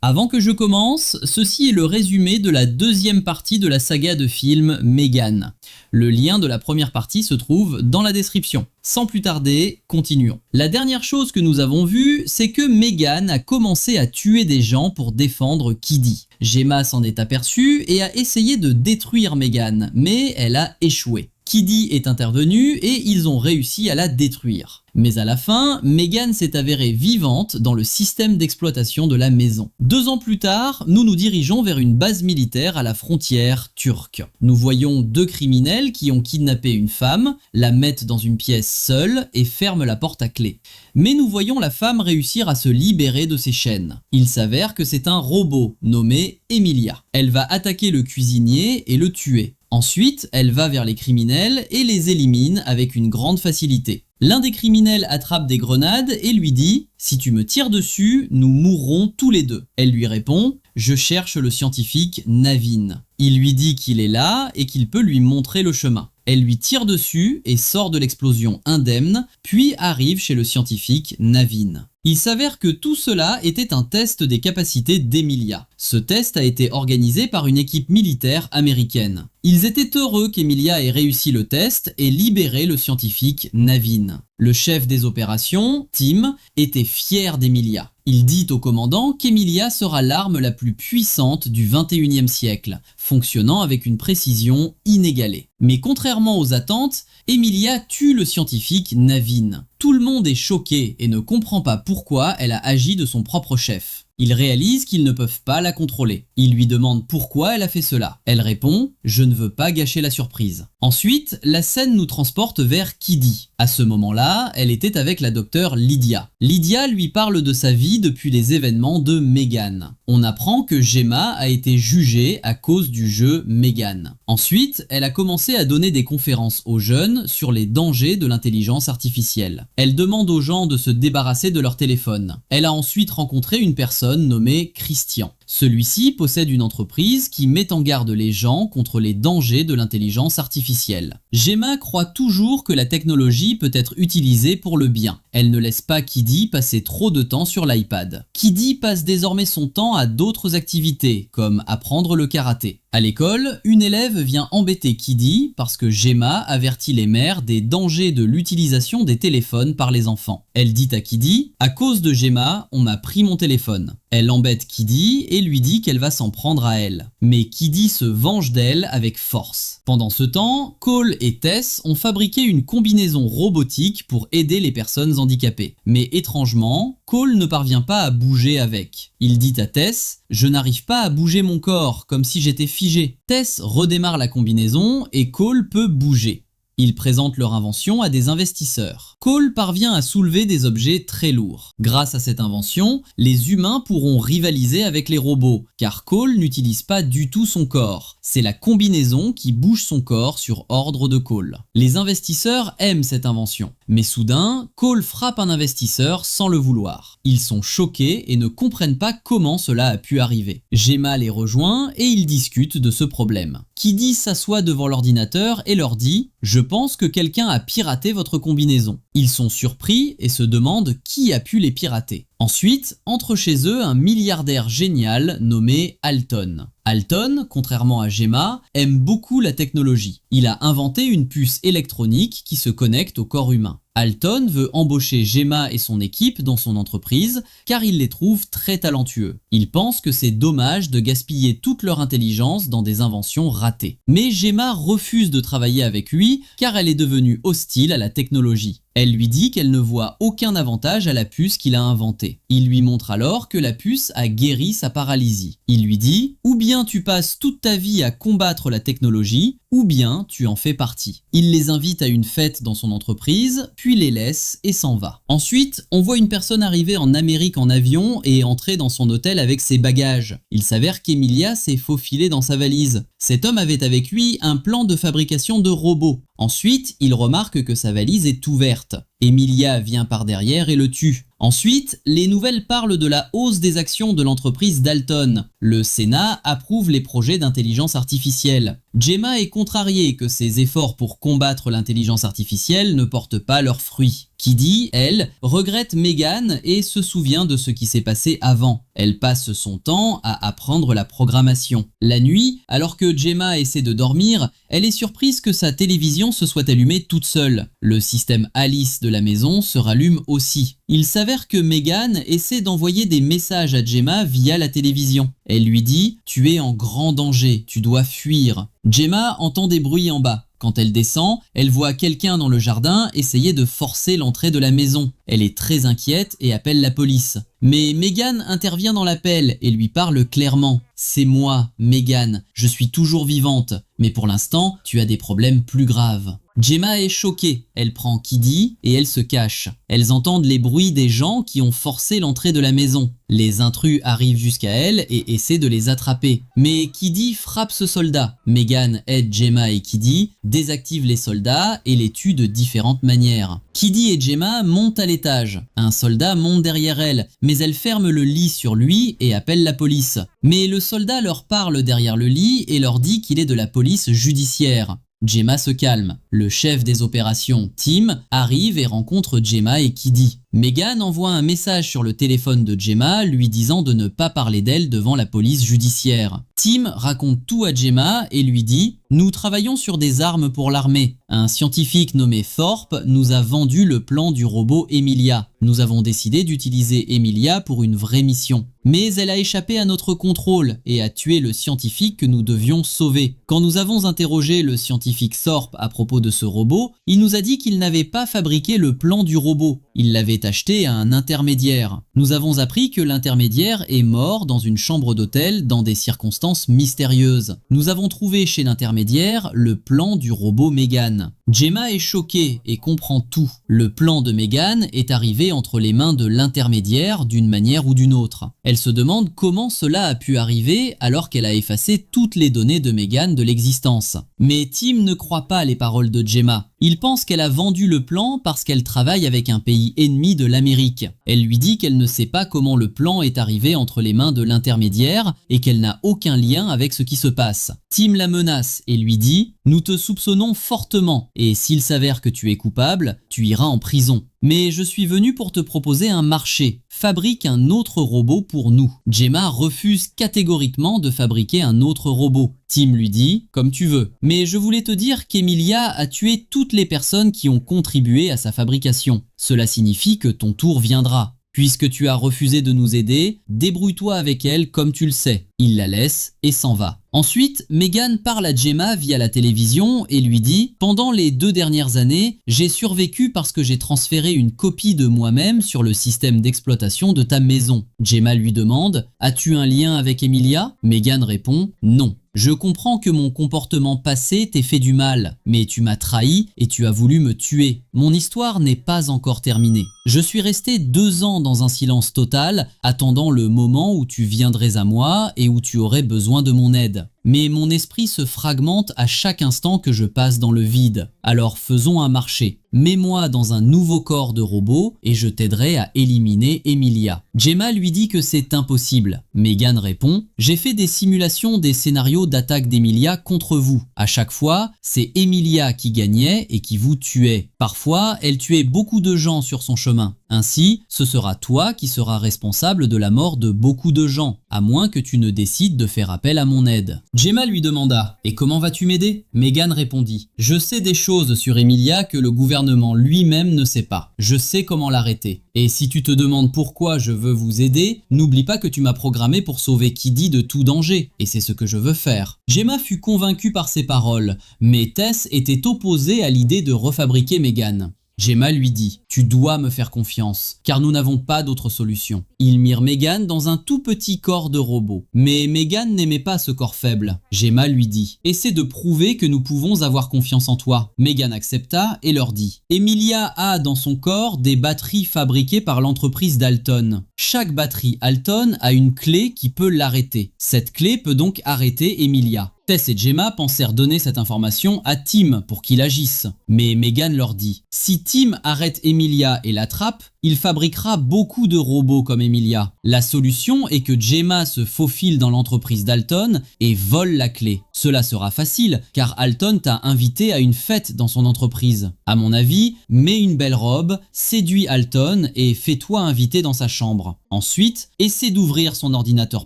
Avant que je commence, ceci est le résumé de la deuxième partie de la saga de films Megan. Le lien de la première partie se trouve dans la description. Sans plus tarder, continuons. La dernière chose que nous avons vue, c'est que Megan a commencé à tuer des gens pour défendre Kiddy. Gemma s'en est aperçue et a essayé de détruire Megan, mais elle a échoué. Kiddy est intervenu et ils ont réussi à la détruire. Mais à la fin, Megan s'est avérée vivante dans le système d'exploitation de la maison. 2 ans plus tard, nous nous dirigeons vers une base militaire à la frontière turque. Nous voyons 2 criminels qui ont kidnappé une femme, la mettent dans une pièce seule et ferment la porte à clé. Mais nous voyons la femme réussir à se libérer de ses chaînes. Il s'avère que c'est un robot nommé Emilia. Elle va attaquer le cuisinier et le tuer. Ensuite, elle va vers les criminels et les élimine avec une grande facilité. L'un des criminels attrape des grenades et lui dit « Si tu me tires dessus, nous mourrons tous les deux ». Elle lui répond « Je cherche le scientifique Navin ». Il lui dit qu'il est là et qu'il peut lui montrer le chemin. Elle lui tire dessus et sort de l'explosion indemne, puis arrive chez le scientifique Navin. Il s'avère que tout cela était un test des capacités d'Emilia. Ce test a été organisé par une équipe militaire américaine. Ils étaient heureux qu'Emilia ait réussi le test et libéré le scientifique Navin. Le chef des opérations, Tim, était fier d'Emilia. Il dit au commandant qu'Emilia sera l'arme la plus puissante du 21e siècle, fonctionnant avec une précision inégalée. Mais contrairement aux attentes, Emilia tue le scientifique Navin. Tout le monde est choqué et ne comprend pas pourquoi elle a agi de son propre chef. Ils réalisent qu'ils ne peuvent pas la contrôler. Ils lui demandent pourquoi elle a fait cela. Elle répond « Je ne veux pas gâcher la surprise ». Ensuite, la scène nous transporte vers Kiddy. À ce moment-là, elle était avec la docteure Lydia. Lydia lui parle de sa vie depuis les événements de Megan. On apprend que Gemma a été jugée à cause du jeu Megan. Ensuite, elle a commencé à donner des conférences aux jeunes sur les dangers de l'intelligence artificielle. Elle demande aux gens de se débarrasser de leur téléphone. Elle a ensuite rencontré une personne nommé Christian. Celui-ci possède une entreprise qui met en garde les gens contre les dangers de l'intelligence artificielle. Gemma croit toujours que la technologie peut être utilisée pour le bien. Elle ne laisse pas Kiddy passer trop de temps sur l'iPad. Kiddy passe désormais son temps à d'autres activités, comme apprendre le karaté. À l'école, une élève vient embêter Kiddy parce que Gemma avertit les mères des dangers de l'utilisation des téléphones par les enfants. Elle dit à Kiddy « À cause de Gemma, on m'a pris mon téléphone ». Elle embête Kiddy et lui dit qu'elle va s'en prendre à elle. Mais Kiddy se venge d'elle avec force. Pendant ce temps, Cole et Tess ont fabriqué une combinaison robotique pour aider les personnes handicapées. Mais étrangement, Cole ne parvient pas à bouger avec. Il dit à Tess « Je n'arrive pas à bouger mon corps, comme si j'étais figé ». Tess redémarre la combinaison et Cole peut bouger. Ils présentent leur invention à des investisseurs. Cole parvient à soulever des objets très lourds. Grâce à cette invention, les humains pourront rivaliser avec les robots, car Cole n'utilise pas du tout son corps. C'est la combinaison qui bouge son corps sur ordre de Cole. Les investisseurs aiment cette invention. Mais soudain, Cole frappe un investisseur sans le vouloir. Ils sont choqués et ne comprennent pas comment cela a pu arriver. Gemma les rejoint et ils discutent de ce problème. Kiddy s'assoit devant l'ordinateur et leur dit « Je pense que quelqu'un a piraté votre combinaison ». Ils sont surpris et se demandent qui a pu les pirater. Ensuite, entre chez eux un milliardaire génial nommé Alton. Alton, contrairement à Gemma, aime beaucoup la technologie. Il a inventé une puce électronique qui se connecte au corps humain. Alton veut embaucher Gemma et son équipe dans son entreprise car il les trouve très talentueux. Il pense que c'est dommage de gaspiller toute leur intelligence dans des inventions ratées. Mais Gemma refuse de travailler avec lui car elle est devenue hostile à la technologie. Elle lui dit qu'elle ne voit aucun avantage à la puce qu'il a inventée. Il lui montre alors que la puce a guéri sa paralysie. Il lui dit « Ou bien tu passes toute ta vie à combattre la technologie, ou bien tu en fais partie. » Il les invite à une fête dans son entreprise, puis les laisse et s'en va. Ensuite, on voit une personne arriver en Amérique en avion et entrer dans son hôtel avec ses bagages. Il s'avère qu'Emilia s'est faufilée dans sa valise. Cet homme avait avec lui un plan de fabrication de robots. Ensuite, il remarque que sa valise est ouverte. Emilia vient par derrière et le tue. Ensuite, les nouvelles parlent de la hausse des actions de l'entreprise Dalton. Le Sénat approuve les projets d'intelligence artificielle. Gemma est contrariée que ses efforts pour combattre l'intelligence artificielle ne portent pas leurs fruits. Kiddy, elle, regrette Megan et se souvient de ce qui s'est passé avant. Elle passe son temps à apprendre la programmation. La nuit, alors que Gemma essaie de dormir, elle est surprise que sa télévision se soit allumée toute seule. Le système Alice de la maison se rallume aussi. Il s'avère que Megan essaie d'envoyer des messages à Gemma via la télévision. Elle lui dit « Tu es en grand danger, tu dois fuir ». Gemma entend des bruits en bas. Quand elle descend, elle voit quelqu'un dans le jardin essayer de forcer l'entrée de la maison. Elle est très inquiète et appelle la police. Mais Megan intervient dans l'appel et lui parle clairement. « C'est moi, Megan, je suis toujours vivante, mais pour l'instant, tu as des problèmes plus graves. » Gemma est choquée, elle prend Kiddy et elle se cache. Elles entendent les bruits des gens qui ont forcé l'entrée de la maison. Les intrus arrivent jusqu'à elle et essaient de les attraper. Mais Kiddy frappe ce soldat. Megan aide Gemma et Kiddy, désactive les soldats et les tue de différentes manières. Kiddy et Gemma montent à l'étage. Un soldat monte derrière elle, mais elle ferme le lit sur lui et appelle la police. Mais le soldat leur parle derrière le lit et leur dit qu'il est de la police judiciaire. Gemma se calme. Le chef des opérations, Tim, arrive et rencontre Gemma et Kiddy. Megan envoie un message sur le téléphone de Gemma lui disant de ne pas parler d'elle devant la police judiciaire. Tim raconte tout à Gemma et lui dit « Nous travaillons sur des armes pour l'armée. Un scientifique nommé Thorpe nous a vendu le plan du robot Emilia. Nous avons décidé d'utiliser Emilia pour une vraie mission. Mais elle a échappé à notre contrôle et a tué le scientifique que nous devions sauver. Quand nous avons interrogé le scientifique Thorpe à propos de ce robot, il nous a dit qu'il n'avait pas fabriqué le plan du robot. Il l'avait acheté à un intermédiaire. Nous avons appris que l'intermédiaire est mort dans une chambre d'hôtel dans des circonstances mystérieuses. Nous avons trouvé chez l'intermédiaire le plan du robot Megan. » Gemma est choquée et comprend tout. Le plan de Megan est arrivé entre les mains de l'intermédiaire d'une manière ou d'une autre. Elle se demande comment cela a pu arriver alors qu'elle a effacé toutes les données de Megan de l'existence. Mais Tim ne croit pas les paroles de Gemma. Il pense qu'elle a vendu le plan parce qu'elle travaille avec un pays ennemi de l'Amérique. Elle lui dit qu'elle ne sait pas comment le plan est arrivé entre les mains de l'intermédiaire et qu'elle n'a aucun lien avec ce qui se passe. Tim la menace et lui dit « Nous te soupçonnons fortement et s'il s'avère que tu es coupable, tu iras en prison. Mais je suis venu pour te proposer un marché. Fabrique un autre robot pour nous. » Gemma refuse catégoriquement de fabriquer un autre robot. Tim lui dit « Comme tu veux. Mais je voulais te dire qu'Emilia a tué toutes les personnes qui ont contribué à sa fabrication. Cela signifie que ton tour viendra. Puisque tu as refusé de nous aider, débrouille-toi avec elle comme tu le sais. » Il la laisse et s'en va. Ensuite, Megan parle à Gemma via la télévision et lui dit « Pendant les 2 dernières années, j'ai survécu parce que j'ai transféré une copie de moi-même sur le système d'exploitation de ta maison. » Gemma lui demande « As-tu un lien avec Emilia ?» Megan répond « Non. Je comprends que mon comportement passé t'ait fait du mal, mais tu m'as trahi et tu as voulu me tuer. Mon histoire n'est pas encore terminée. Je suis resté 2 ans dans un silence total, attendant le moment où tu viendrais à moi et où tu aurais besoin de mon aide. Mais mon esprit se fragmente à chaque instant que je passe dans le vide. Alors faisons un marché. Mets-moi dans un nouveau corps de robot et je t'aiderai à éliminer Emilia. » Gemma lui dit que c'est impossible. Megan répond « J'ai fait des simulations des scénarios d'attaque d'Emilia contre vous. À chaque fois, c'est Emilia qui gagnait et qui vous tuait. Parfois, elle tuait beaucoup de gens sur son chemin. Ainsi, ce sera toi qui seras responsable de la mort de beaucoup de gens, à moins que tu ne décides de faire appel à mon aide. » Gemma lui demanda « Et comment vas-tu m'aider ?» Megan répondit « Je sais des choses sur Emilia que le gouvernement lui-même ne sait pas. Je sais comment l'arrêter. Et si tu te demandes pourquoi je veux vous aider, n'oublie pas que tu m'as programmé pour sauver Kiddy de tout danger, et c'est ce que je veux faire. » Gemma fut convaincue par ces paroles, mais Tess était opposée à l'idée de refabriquer Megan. Gemma lui dit « Tu dois me faire confiance, car nous n'avons pas d'autre solution. » Ils mirent Megan dans un tout petit corps de robot. Mais Megan n'aimait pas ce corps faible. Gemma lui dit « Essaie de prouver que nous pouvons avoir confiance en toi. » Megan accepta et leur dit « Emilia a dans son corps des batteries fabriquées par l'entreprise Dalton. Chaque batterie Alton a une clé qui peut l'arrêter. Cette clé peut donc arrêter Emilia. » Tess et Gemma pensèrent donner cette information à Tim pour qu'il agisse. Mais Megan leur dit « Si Tim arrête Emilia et l'attrape, Il fabriquera beaucoup de robots comme Emilia. La solution est que Gemma se faufile dans l'entreprise d'Alton et vole la clé. Cela sera facile car Alton t'a invité à une fête dans son entreprise. À mon avis, mets une belle robe, séduis Alton et fais-toi inviter dans sa chambre. Ensuite, essaie d'ouvrir son ordinateur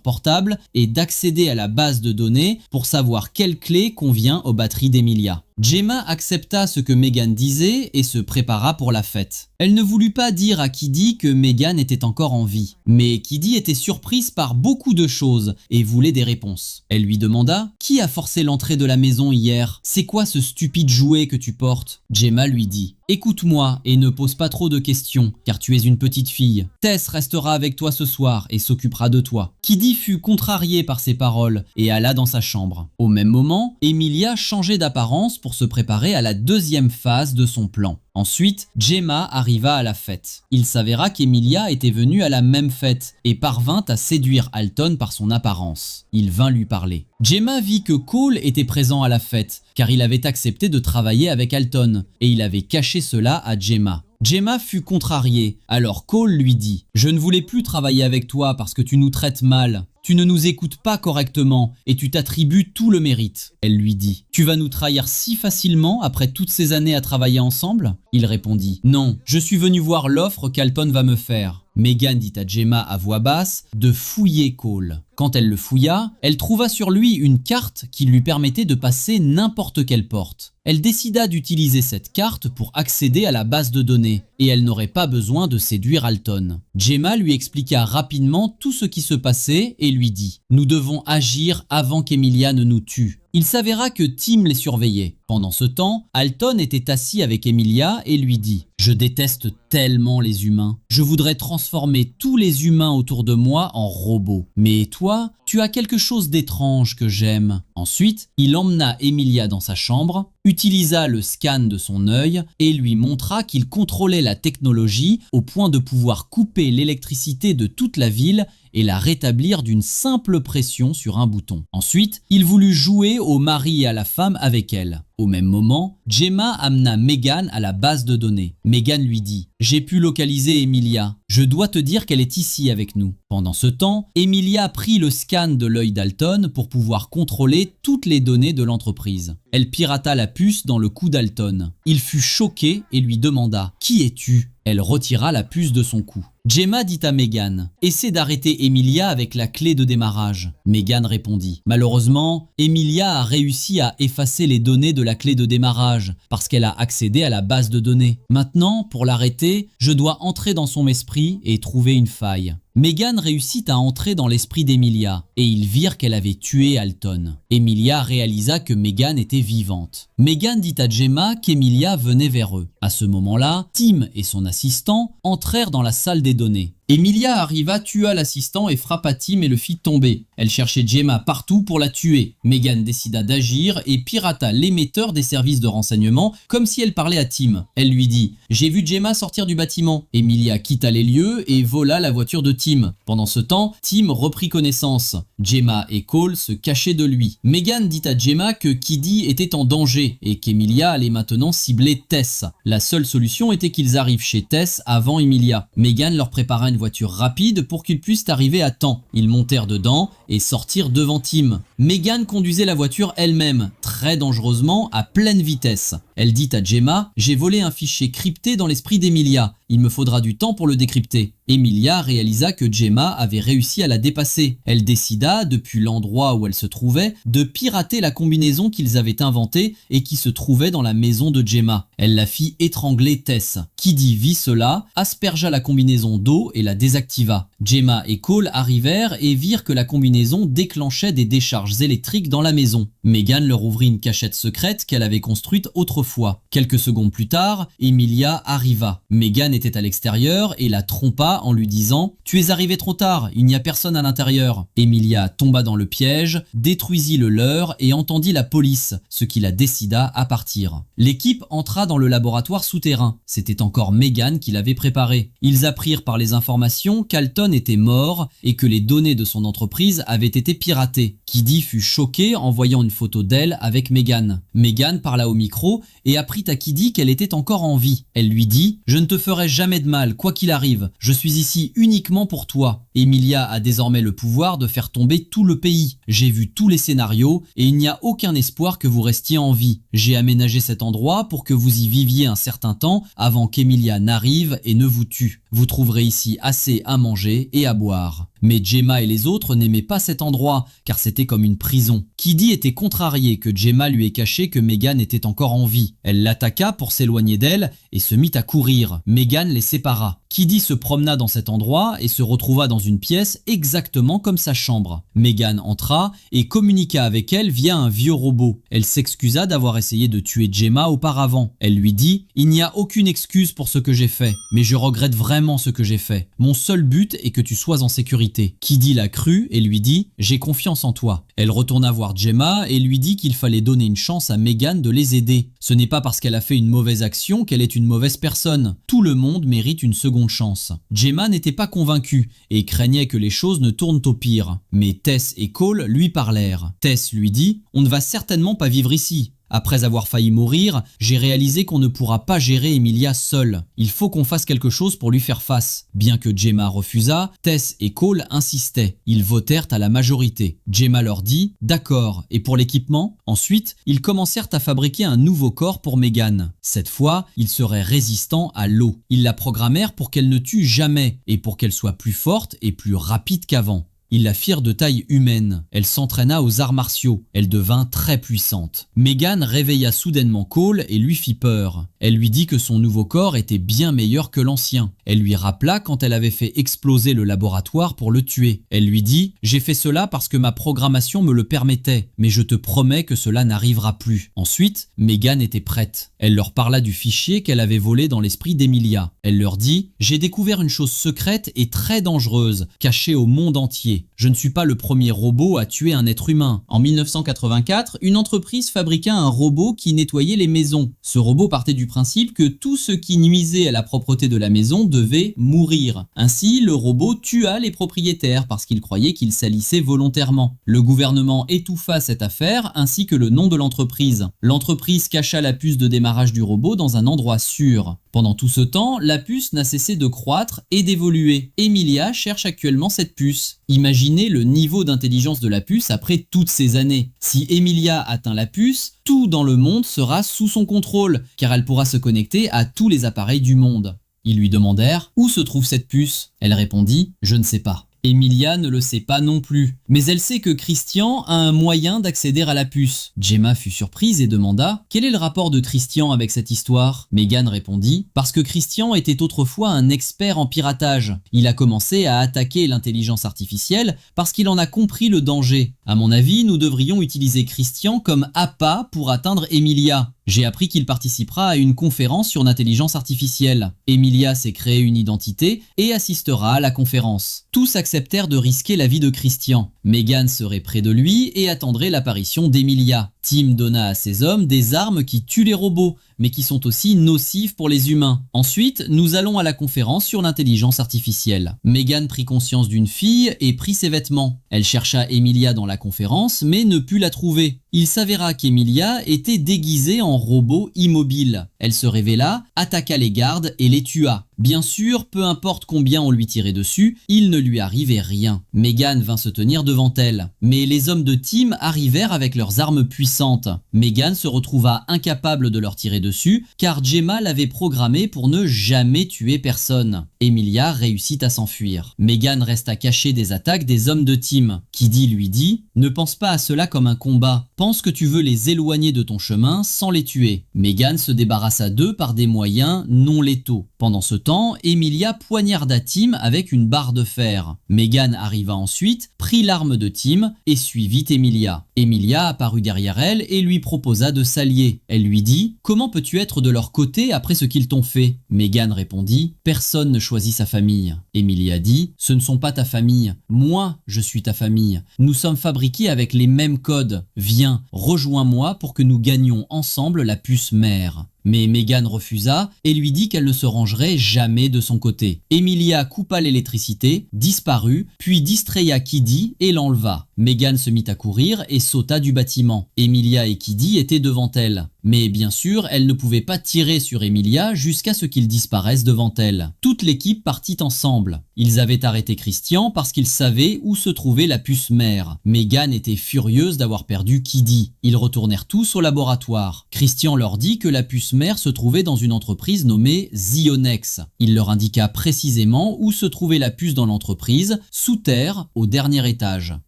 portable et d'accéder à la base de données pour savoir quelle clé convient aux batteries d'Emilia. Gemma accepta ce que Megan disait et se prépara pour la fête. Elle ne voulut pas dire à Kiddy que Megan était encore en vie. Mais Kiddy était surprise par beaucoup de choses et voulait des réponses. Elle lui demanda « Qui a forcé l'entrée de la maison hier? C'est quoi ce stupide jouet que tu portes ?» Gemma lui dit « Écoute-moi et ne pose pas trop de questions, car tu es une petite fille. Tess restera avec toi ce soir et s'occupera de toi. » Kiddy fut contrarié par ces paroles et alla dans sa chambre. Au même moment, Emilia changeait d'apparence pour se préparer à la deuxième phase de son plan. Ensuite, Gemma arriva à la fête. Il s'avéra qu'Emilia était venue à la même fête et parvint à séduire Alton par son apparence. Il vint lui parler. Gemma vit que Cole était présent à la fête car il avait accepté de travailler avec Alton et il avait caché cela à Gemma. Gemma fut contrariée, alors Cole lui dit « Je ne voulais plus travailler avec toi parce que tu nous traites mal. Tu ne nous écoutes pas correctement et tu t'attribues tout le mérite. » Elle lui dit « Tu vas nous trahir si facilement après toutes ces années à travailler ensemble ?» Il répondit « Non, je suis venu voir l'offre qu'Alton va me faire. » Megan dit à Gemma à voix basse de fouiller Cole. Quand elle le fouilla, elle trouva sur lui une carte qui lui permettait de passer n'importe quelle porte. Elle décida d'utiliser cette carte pour accéder à la base de données et elle n'aurait pas besoin de séduire Alton. Gemma lui expliqua rapidement tout ce qui se passait et lui dit « Nous devons agir avant qu'Emilia ne nous tue. » Il s'avéra que Tim les surveillait. Pendant ce temps, Alton était assis avec Emilia et lui dit « Je déteste tellement les humains. Je voudrais transformer tous les humains autour de moi en robots. Mais toi, tu as quelque chose d'étrange que j'aime. » Ensuite, il emmena Emilia dans sa chambre, utilisa le scan de son œil et lui montra qu'il contrôlait la technologie au point de pouvoir couper l'électricité de toute la ville et la rétablir d'une simple pression sur un bouton. Ensuite, il voulut jouer au mari et à la femme avec elle. Au même moment, Gemma amena Megan à la base de données. Megan lui dit « J'ai pu localiser Emilia. Je dois te dire qu'elle est ici avec nous. » Pendant ce temps, Emilia prit le scan de l'œil d'Alton pour pouvoir contrôler toutes les données de l'entreprise. Elle pirata la puce dans le cou d'Alton. Il fut choqué et lui demanda « Qui es-tu » Elle retira la puce de son cou. Gemma dit à Megan « Essaie d'arrêter Emilia avec la clé de démarrage. » Megan répondit « Malheureusement, Emilia a réussi à effacer les données de la clé de démarrage parce qu'elle a accédé à la base de données. Maintenant, pour l'arrêter, je dois entrer dans son esprit et trouver une faille. » Megan réussit à entrer dans l'esprit d'Emilia et ils virent qu'elle avait tué Alton. Emilia réalisa que Megan était vivante. Megan dit à Gemma qu'Emilia venait vers eux. À ce moment-là, Tim et son assistant entrèrent dans la salle des données. Emilia arriva, tua l'assistant et frappa Tim et le fit tomber. Elle cherchait Gemma partout pour la tuer. Megan décida d'agir et pirata l'émetteur des services de renseignement comme si elle parlait à Tim. Elle lui dit « J'ai vu Gemma sortir du bâtiment. » Emilia quitta les lieux et vola la voiture de Tim. Pendant ce temps, Tim reprit connaissance. Gemma et Cole se cachaient de lui. Megan dit à Gemma que Kiddy était en danger et qu'Emilia allait maintenant cibler Tess. La seule solution était qu'ils arrivent chez Tess avant Emilia. Megan leur prépara une voiture rapide pour qu'ils puissent arriver à temps. Ils montèrent dedans et sortirent devant Tim. Megan conduisait la voiture elle-même, très dangereusement, à pleine vitesse. Elle dit à Gemma « J'ai volé un fichier crypté dans l'esprit d'Emilia. Il me faudra du temps pour le décrypter. » Emilia réalisa que Gemma avait réussi à la dépasser. Elle décida, depuis l'endroit où elle se trouvait, de pirater la combinaison qu'ils avaient inventée et qui se trouvait dans la maison de Gemma. Elle la fit étrangler Tess. Kiddy vit cela, aspergea la combinaison d'eau et la désactiva. Gemma et Cole arrivèrent et virent que la combinaison déclenchait des décharges électriques dans la maison. Megan leur ouvrit une cachette secrète qu'elle avait construite autrefois. Quelques secondes plus tard, Emilia arriva. Megan était à l'extérieur et la trompa en lui disant « Tu es arrivé trop tard, il n'y a personne à l'intérieur. » Emilia tomba dans le piège, détruisit le leur et entendit la police, ce qui la décida à partir. L'équipe entra dans le laboratoire souterrain. C'était encore Megan qui l'avait préparé. Ils apprirent par les informations qu'Alton était mort et que les données de son entreprise avaient été piratées. Kiddy fut choqué en voyant une photo d'elle avec Megan. Megan parla au micro et apprit à Kiddy qu'elle était encore en vie. Elle lui dit « Je ne te ferai ferai jamais de mal, quoi qu'il arrive. Je suis ici uniquement pour toi. Emilia a désormais le pouvoir de faire tomber tout le pays. J'ai vu tous les scénarios et il n'y a aucun espoir que vous restiez en vie. J'ai aménagé cet endroit pour que vous y viviez un certain temps avant qu'Emilia n'arrive et ne vous tue. Vous trouverez ici assez à manger et à boire. Mais Gemma et les autres n'aimaient pas cet endroit, car c'était comme une prison. Kiddy était contrariée que Gemma lui ait caché que Megan était encore en vie. Elle l'attaqua pour s'éloigner d'elle et se mit à courir. Megan les sépara. Kiddy se promena dans cet endroit et se retrouva dans une pièce exactement comme sa chambre. Megan entra et communiqua avec elle via un vieux robot. Elle s'excusa d'avoir essayé de tuer Gemma auparavant. Elle lui dit « Il n'y a aucune excuse pour ce que j'ai fait, mais je regrette vraiment ce que j'ai fait. Mon seul but est que tu sois en sécurité. » Kiddy la crut et lui dit « J'ai confiance en toi ». Elle retourna voir Gemma et lui dit qu'il fallait donner une chance à Megan de les aider. Ce n'est pas parce qu'elle a fait une mauvaise action qu'elle est une mauvaise personne. Tout le monde mérite une seconde chance. Gemma n'était pas convaincue et craignait que les choses ne tournent au pire. Mais Tess et Cole lui parlèrent. Tess lui dit « On ne va certainement pas vivre ici. Après avoir failli mourir, j'ai réalisé qu'on ne pourra pas gérer Emilia seule. Il faut qu'on fasse quelque chose pour lui faire face. » Bien que Gemma refusa, Tess et Cole insistaient. Ils votèrent à la majorité. Gemma leur dit « D'accord, et pour l'équipement ?» Ensuite, ils commencèrent à fabriquer un nouveau corps pour Megan. Cette fois, il serait résistant à l'eau. Ils la programmèrent pour qu'elle ne tue jamais et pour qu'elle soit plus forte et plus rapide qu'avant. Ils la firent de taille humaine. Elle s'entraîna aux arts martiaux. Elle devint très puissante. Megan réveilla soudainement Cole et lui fit peur. Elle lui dit que son nouveau corps était bien meilleur que l'ancien. Elle lui rappela quand elle avait fait exploser le laboratoire pour le tuer. Elle lui dit « J'ai fait cela parce que ma programmation me le permettait, mais je te promets que cela n'arrivera plus. » Ensuite, Megan était prête. Elle leur parla du fichier qu'elle avait volé dans l'esprit d'Emilia. Elle leur dit « J'ai découvert une chose secrète et très dangereuse, cachée au monde entier. Je ne suis pas le premier robot à tuer un être humain. » En 1984, une entreprise fabriqua un robot qui nettoyait les maisons. Ce robot partait du principe que tout ce qui nuisait à la propreté de la maison devait mourir. Ainsi, le robot tua les propriétaires parce qu'il croyait qu'ils salissaient volontairement. Le gouvernement étouffa cette affaire ainsi que le nom de l'entreprise. L'entreprise cacha la puce de démarrage du robot dans un endroit sûr. Pendant tout ce temps, la puce n'a cessé de croître et d'évoluer. Emilia cherche actuellement cette puce. Imaginez le niveau d'intelligence de la puce après toutes ces années. Si Emilia atteint la puce, tout dans le monde sera sous son contrôle, car elle pourra se connecter à tous les appareils du monde. Ils lui demandèrent « Où se trouve cette puce ?» Elle répondit « Je ne sais pas ». Emilia ne le sait pas non plus, mais elle sait que Christian a un moyen d'accéder à la puce. Gemma fut surprise et demanda « Quel est le rapport de Christian avec cette histoire ?» Megan répondit « Parce que Christian était autrefois un expert en piratage. Il a commencé à attaquer l'intelligence artificielle parce qu'il en a compris le danger. À mon avis, nous devrions utiliser Christian comme appât pour atteindre Emilia. J'ai appris qu'il participera à une conférence sur l'intelligence artificielle. Emilia s'est créé une identité et assistera à la conférence. Tous acceptèrent de risquer la vie de Christian. Megan serait près de lui et attendrait l'apparition d'Emilia. Tim donna à ses hommes des armes qui tuent les robots, mais qui sont aussi nocives pour les humains. Ensuite, nous allons à la conférence sur l'intelligence artificielle. Megan prit conscience d'une fille et prit ses vêtements. Elle chercha Emilia dans la conférence, mais ne put la trouver. Il s'avéra qu'Emilia était déguisée en robot immobile. Elle se révéla, attaqua les gardes et les tua. Bien sûr, peu importe combien on lui tirait dessus, il ne lui arrivait rien. Megan vint se tenir devant elle. Mais les hommes de Tim arrivèrent avec leurs armes puissantes. Megan se retrouva incapable de leur tirer dessus, car Gemma l'avait programmée pour ne jamais tuer personne. Emilia réussit à s'enfuir. Megan resta cachée des attaques des hommes de Tim. Kiddy lui dit « Ne pense pas à cela comme un combat. Pense que tu veux les éloigner de ton chemin sans les tuer. » Megan se débarrassa d'eux par des moyens non létaux. Pendant ce temps, Emilia poignarda Tim avec une barre de fer. Megan arriva ensuite, prit l'arme de Tim et suivit Emilia. Emilia apparut derrière elle et lui proposa de s'allier. Elle lui dit « Comment peux-tu être de leur côté après ce qu'ils t'ont fait ?» Megan répondit « Personne ne choisit sa famille. » Emilia dit « Ce ne sont pas ta famille. Moi, je suis ta famille. Nous sommes fabriqués avec les mêmes codes. Viens, rejoins-moi pour que nous gagnions ensemble la puce mère. » Mais Megan refusa et lui dit qu'elle ne se rangerait jamais de son côté. Emilia coupa l'électricité, disparut, puis distraya Kiddy et l'enleva. Megan se mit à courir et sauta du bâtiment. Emilia et Kiddy étaient devant elle. Mais bien sûr, elle ne pouvait pas tirer sur Emilia jusqu'à ce qu'il disparaisse devant elle. Toute l'équipe partit ensemble. Ils avaient arrêté Christian parce qu'ils savaient où se trouvait la puce mère. Megan était furieuse d'avoir perdu Kiddy. Ils retournèrent tous au laboratoire. Christian leur dit que la puce mère se trouvait dans une entreprise nommée Zionex. Il leur indiqua précisément où se trouvait la puce dans l'entreprise, sous terre, au dernier étage.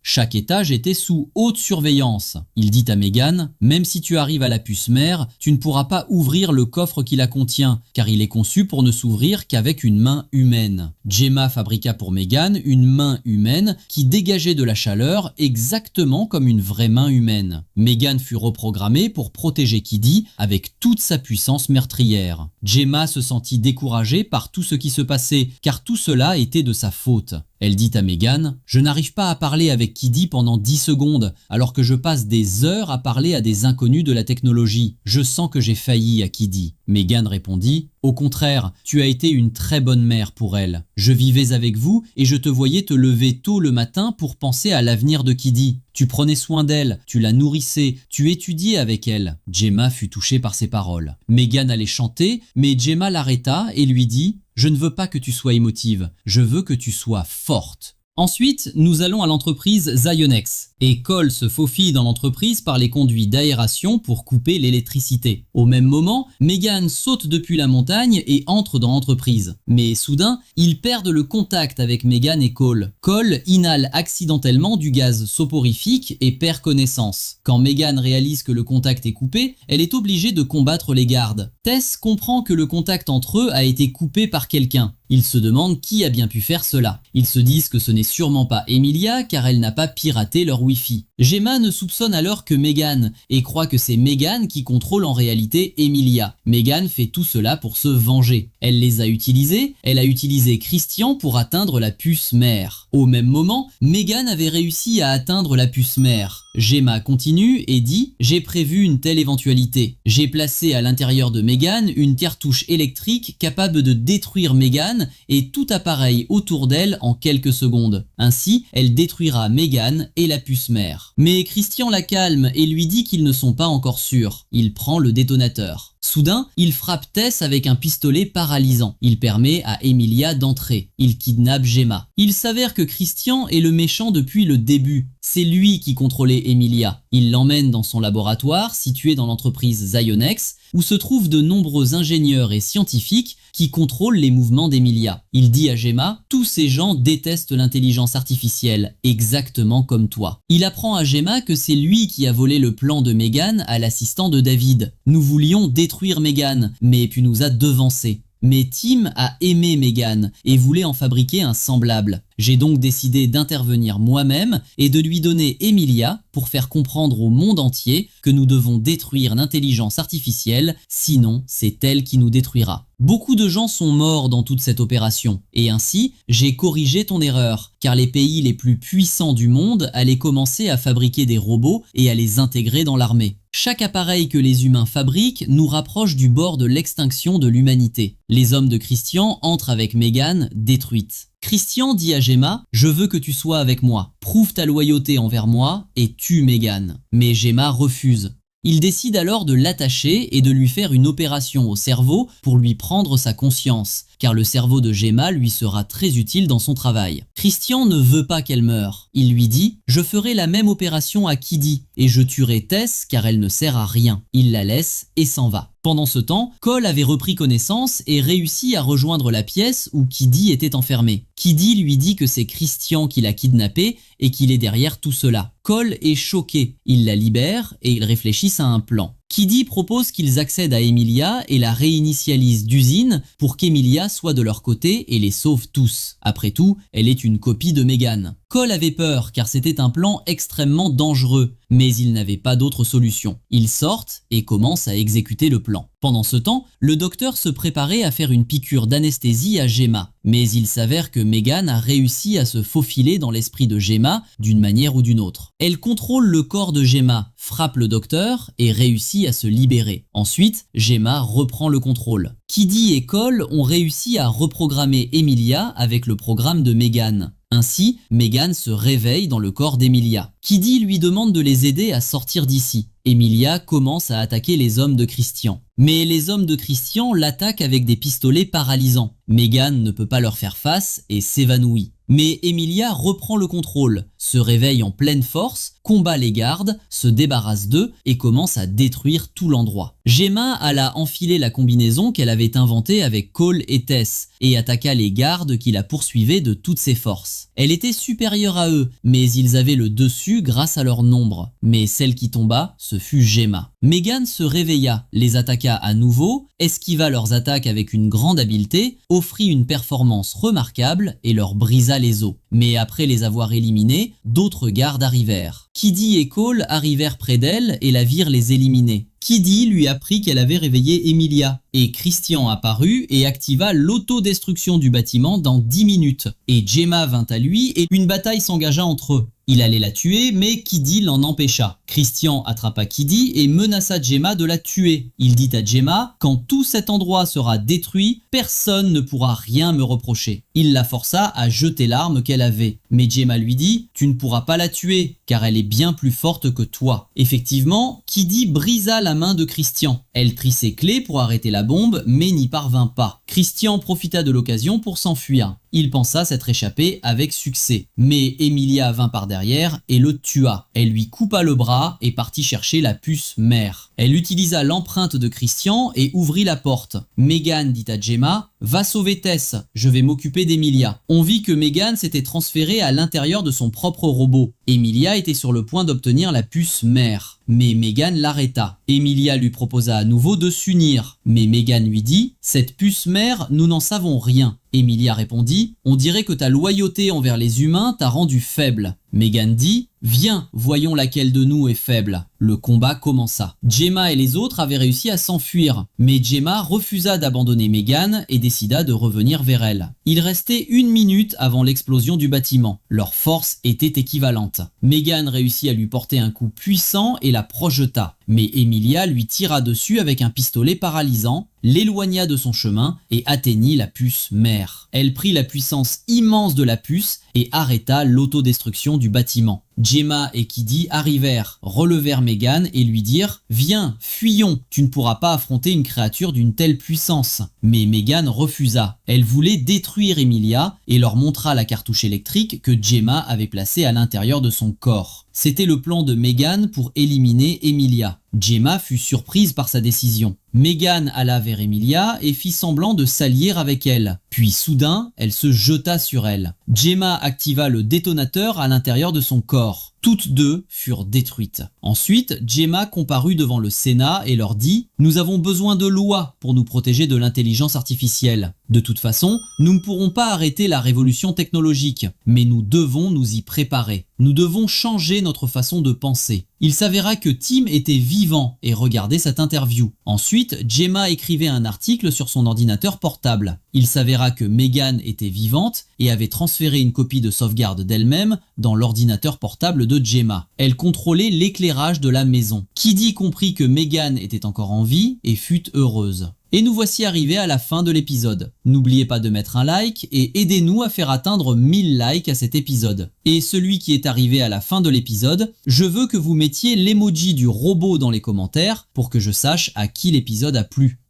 Chaque étage était sous haute surveillance. Il dit à Megan, « Même si tu arrives à la puce mère, tu ne pourras pas ouvrir le coffre qui la contient, car il est conçu pour ne s'ouvrir qu'avec une main humaine. » Gemma fabriqua pour Megan une main humaine qui dégageait de la chaleur exactement comme une vraie main humaine. Megan fut reprogrammée pour protéger Kiddy avec toute sa puissance meurtrière. Gemma se sentit découragée par tout ce qui se passait, car tout cela était de sa faute. Elle dit à Megan, « Je n'arrive pas à parler avec Kiddy pendant 10 secondes, alors que je passe des heures à parler à des inconnus de la technologie. Je sens que j'ai failli à Kiddy. » Megan répondit, « Au contraire, tu as été une très bonne mère pour elle. Je vivais avec vous et je te voyais te lever tôt le matin pour penser à l'avenir de Kiddy. Tu prenais soin d'elle, tu la nourrissais, tu étudiais avec elle. » Gemma fut touchée par ces paroles. Megan allait chanter, mais Gemma l'arrêta et lui dit, « Je ne veux pas que tu sois émotive, je veux que tu sois forte. » Ensuite, nous allons à l'entreprise Zionex, et Cole se faufile dans l'entreprise par les conduits d'aération pour couper l'électricité. Au même moment, Megan saute depuis la montagne et entre dans l'entreprise. Mais soudain, ils perdent le contact avec Megan et Cole. Cole inhale accidentellement du gaz soporifique et perd connaissance. Quand Megan réalise que le contact est coupé, elle est obligée de combattre les gardes. Tess comprend que le contact entre eux a été coupé par quelqu'un. Ils se demandent qui a bien pu faire cela. Ils se disent que ce n'est sûrement pas Emilia car elle n'a pas piraté leur Wi-Fi. Gemma ne soupçonne alors que Megan et croit que c'est Megan qui contrôle en réalité Emilia. Megan fait tout cela pour se venger. Elle les a utilisés, elle a utilisé Christian pour atteindre la puce mère. Au même moment, Megan avait réussi à atteindre la puce mère. Gemma continue et dit « J'ai prévu une telle éventualité. J'ai placé à l'intérieur de Megan une cartouche électrique capable de détruire Megan et tout appareil autour d'elle en quelques secondes. Ainsi, elle détruira Megan et la puce mère. » Mais Christian la calme et lui dit qu'ils ne sont pas encore sûrs. Il prend le détonateur. Soudain, il frappe Tess avec un pistolet paralysant. Il permet à Emilia d'entrer. Il kidnappe Gemma. Il s'avère que Christian est le méchant depuis le début. C'est lui qui contrôlait Emilia. Il l'emmène dans son laboratoire situé dans l'entreprise Zionex où se trouvent de nombreux ingénieurs et scientifiques qui contrôlent les mouvements d'Emilia. Il dit à Gemma « Tous ces gens détestent l'intelligence artificielle, exactement comme toi. » Il apprend à Gemma que c'est lui qui a volé le plan de Megan à l'assistant de David. « Nous voulions détruire Megan, mais tu nous as devancés. Mais Tim a aimé Megan et voulait en fabriquer un semblable. J'ai donc décidé d'intervenir moi-même et de lui donner Emilia pour faire comprendre au monde entier que nous devons détruire l'intelligence artificielle, sinon c'est elle qui nous détruira. Beaucoup de gens sont morts dans toute cette opération, et ainsi j'ai corrigé ton erreur, car les pays les plus puissants du monde allaient commencer à fabriquer des robots et à les intégrer dans l'armée. Chaque appareil que les humains fabriquent nous rapproche du bord de l'extinction de l'humanité. Les hommes de Christian entrent avec Megan détruite. Christian dit à Gemma « Je veux que tu sois avec moi. Prouve ta loyauté envers moi et tue Megan. » Mais Gemma refuse. Il décide alors de l'attacher et de lui faire une opération au cerveau pour lui prendre sa conscience, car le cerveau de Gemma lui sera très utile dans son travail. Christian ne veut pas qu'elle meure. Il lui dit « Je ferai la même opération à Kiddy et je tuerai Tess car elle ne sert à rien. » Il la laisse et s'en va. Pendant ce temps, Cole avait repris connaissance et réussi à rejoindre la pièce où Kiddy était enfermé. Kiddy lui dit que c'est Christian qui l'a kidnappé et qu'il est derrière tout cela. Cole est choqué, il la libère et ils réfléchissent à un plan. Kiddy propose qu'ils accèdent à Emilia et la réinitialisent d'usine pour qu'Emilia soit de leur côté et les sauve tous. Après tout, elle est une copie de Megan. Cole avait peur car c'était un plan extrêmement dangereux, mais il n'avait pas d'autre solution. Ils sortent et commencent à exécuter le plan. Pendant ce temps, le docteur se préparait à faire une piqûre d'anesthésie à Gemma, mais il s'avère que Megan a réussi à se faufiler dans l'esprit de Gemma d'une manière ou d'une autre. Elle contrôle le corps de Gemma, frappe le docteur et réussit à se libérer. Ensuite, Gemma reprend le contrôle. Kiddy et Cole ont réussi à reprogrammer Emilia avec le programme de Megan. Ainsi, Megan se réveille dans le corps d'Emilia. Kiddy lui demande de les aider à sortir d'ici. Emilia commence à attaquer les hommes de Christian. Mais les hommes de Christian l'attaquent avec des pistolets paralysants. Megan ne peut pas leur faire face et s'évanouit. Mais Emilia reprend le contrôle, se réveille en pleine force, combat les gardes, se débarrasse d'eux et commence à détruire tout l'endroit. Gemma alla enfiler la combinaison qu'elle avait inventée avec Cole et Tess et attaqua les gardes qui la poursuivaient de toutes ses forces. Elle était supérieure à eux, mais ils avaient le dessus grâce à leur nombre. Mais celle qui tomba, ce fut Gemma. Megan se réveilla, les attaqua à nouveau, esquiva leurs attaques avec une grande habileté, offrit une performance remarquable et leur brisa les os. Mais après les avoir éliminés, d'autres gardes arrivèrent. Kiddy et Cole arrivèrent près d'elle et la virent les éliminer. Kiddy lui apprit qu'elle avait réveillé Emilia, et Christian apparut et activa l'autodestruction du bâtiment dans 10 minutes. Et Gemma vint à lui et une bataille s'engagea entre eux. Il allait la tuer, mais Kiddy l'en empêcha. Christian attrapa Kiddy et menaça Gemma de la tuer. Il dit à Gemma « Quand tout cet endroit sera détruit, personne ne pourra rien me reprocher. » Il la força à jeter l'arme qu'elle avait. Mais Gemma lui dit « Tu ne pourras pas la tuer, car elle est bien plus forte que toi. » Effectivement, Kiddy brisa la main de Christian. Elle prit ses clés pour arrêter la bombe, mais n'y parvint pas. Christian profita de l'occasion pour s'enfuir. Il pensa s'être échappé avec succès. Mais Emilia vint par derrière et le tua. Elle lui coupa le bras et partit chercher la puce mère. Elle utilisa l'empreinte de Christian et ouvrit la porte. Megan dit à Gemma « Va sauver Tess, je vais m'occuper d'Emilia. » On vit que Megan s'était transférée à l'intérieur de son propre robot. Emilia était sur le point d'obtenir la puce mère. Mais Megan l'arrêta. Emilia lui proposa à nouveau de s'unir. Mais Megan lui dit « Cette puce mère, nous n'en savons rien. » Emilia répondit « On dirait que ta loyauté envers les humains t'a rendu faible. » Megan dit « Viens, voyons laquelle de nous est faible. » Le combat commença. Gemma et les autres avaient réussi à s'enfuir, mais Gemma refusa d'abandonner Megan et décida de revenir vers elle. Il restait 1 minute avant l'explosion du bâtiment. Leurs forces étaient équivalentes. Megan réussit à lui porter un coup puissant et la projeta. Mais Emilia lui tira dessus avec un pistolet paralysant, l'éloigna de son chemin et atteignit la puce mère. Elle prit la puissance immense de la puce et arrêta l'autodestruction du bâtiment. Gemma et Kiddy arrivèrent, relevèrent Megan et lui dirent « Viens, fuyons, tu ne pourras pas affronter une créature d'une telle puissance. » Mais Megan refusa. Elle voulait détruire Emilia et leur montra la cartouche électrique que Gemma avait placée à l'intérieur de son corps. C'était le plan de Megan pour éliminer Emilia. Gemma fut surprise par sa décision. Megan alla vers Emilia et fit semblant de s'allier avec elle. Puis soudain, elle se jeta sur elle. Gemma activa le détonateur à l'intérieur de son corps. Toutes deux furent détruites. Ensuite, Gemma comparut devant le Sénat et leur dit « Nous avons besoin de lois pour nous protéger de l'intelligence artificielle. De toute façon, nous ne pourrons pas arrêter la révolution technologique, mais nous devons nous y préparer. Nous devons changer notre façon de penser. » Il s'avéra que Tim était vivant et regardait cette interview. Ensuite, Gemma écrivait un article sur son ordinateur portable. Il s'avéra que Megan était vivante et avait transféré une copie de sauvegarde d'elle-même dans l'ordinateur portable de Gemma. Elle contrôlait l'éclairage de la maison. Kiddy comprit que Megan était encore en vie et fut heureuse. Et nous voici arrivés à la fin de l'épisode. N'oubliez pas de mettre un like et aidez-nous à faire atteindre 1000 likes à cet épisode. Et celui qui est arrivé à la fin de l'épisode, je veux que vous mettiez l'emoji du robot dans les commentaires pour que je sache à qui l'épisode a plu.